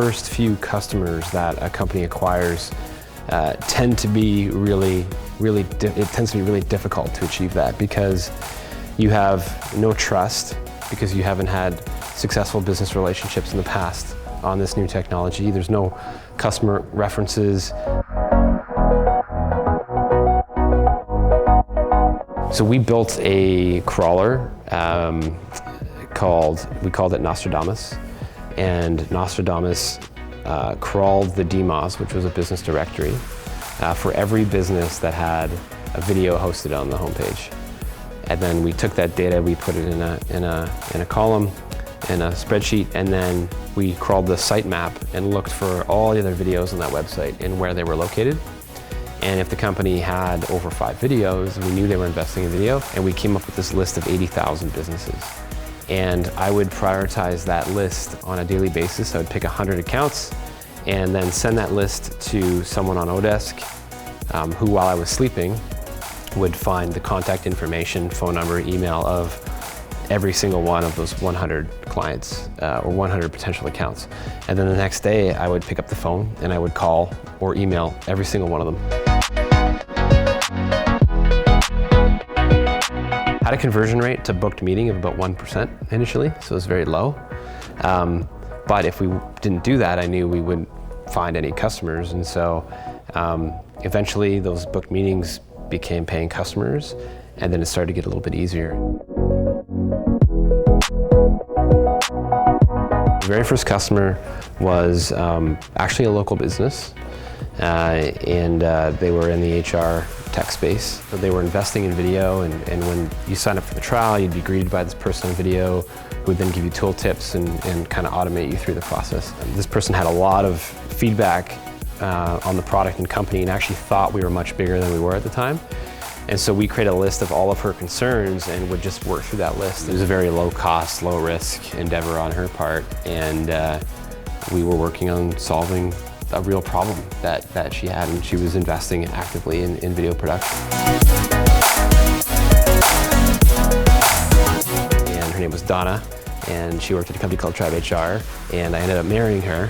first few customers that a company acquires tend to be really difficult to achieve that, because you have no trust, because you haven't had successful business relationships in the past on this new technology. There's no customer references. So we built a crawler we called it Nostradamus, and Nostradamus crawled the DMOS, which was a business directory, for every business that had a video hosted on the homepage. And then we took that data, we put it in a column, in a spreadsheet, and then we crawled the sitemap and looked for all the other videos on that website and where they were located. And if the company had over 5 videos, we knew they were investing in video, and we came up with this list of 80,000 businesses. And I would prioritize that list on a daily basis. I would pick 100 accounts and then send that list to someone on Odesk, who, while I was sleeping, would find the contact information, phone number, email of every single one of those 100 clients or 100 potential accounts. And then the next day, I would pick up the phone and I would call or email every single one of them. Had a conversion rate to booked meeting of about 1% initially, so it was very low. But if we didn't do that, I knew we wouldn't find any customers. And so eventually those booked meetings became paying customers, and then it started to get a little bit easier. The very first customer was actually a local business, and they were in the HR tech space. So they were investing in video, and when you sign up for the trial, you'd be greeted by this person on video who would then give you tool tips and kind of automate you through the process. And this person had a lot of feedback on the product and company, and actually thought we were much bigger than we were at the time. And so we created a list of all of her concerns and would just work through that list. It was a very low cost, low risk endeavor on her part, and we were working on solving a real problem that she had, and she was investing actively in video production. And her name was Donna, and she worked at a company called Tribe HR, and I ended up marrying her.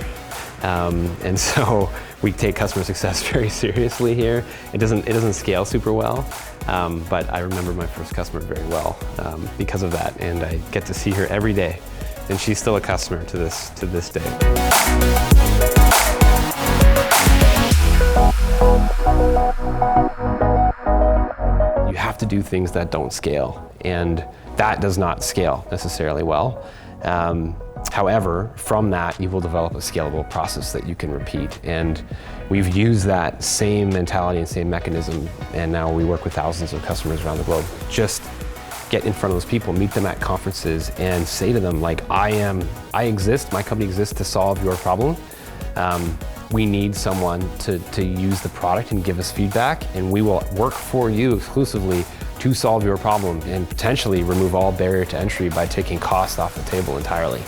And so we take customer success very seriously here. It doesn't scale super well, but I remember my first customer very well because of that, and I get to see her every day, and she's still a customer to this day. You have to do things that don't scale, and that does not scale necessarily well. However, from that, you will develop a scalable process that you can repeat. And we've used that same mentality and same mechanism, and now we work with thousands of customers around the globe. Just get in front of those people, meet them at conferences, and say to them, like, I exist, my company exists to solve your problem. We need someone to use the product and give us feedback, and we will work for you exclusively to solve your problem and potentially remove all barrier to entry by taking cost off the table entirely.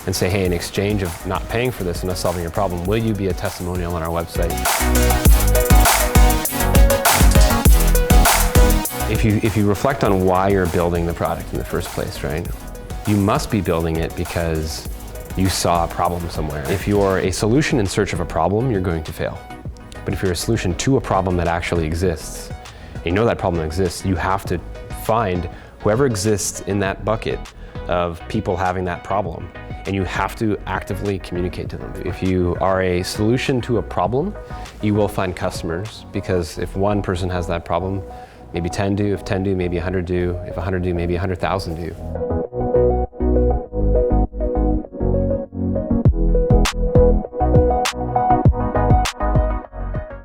And say, hey, in exchange of not paying for this and us solving your problem, will you be a testimonial on our website? If you reflect on why you're building the product in the first place, right? You must be building it because you saw a problem somewhere. If you're a solution in search of a problem, you're going to fail. But if you're a solution to a problem that actually exists, and you know that problem exists, you have to find whoever exists in that bucket of people having that problem, and you have to actively communicate to them. If you are a solution to a problem, you will find customers, because if one person has that problem, maybe 10 do. If 10 do, maybe 100 do. If 100 do, maybe 100,000 do.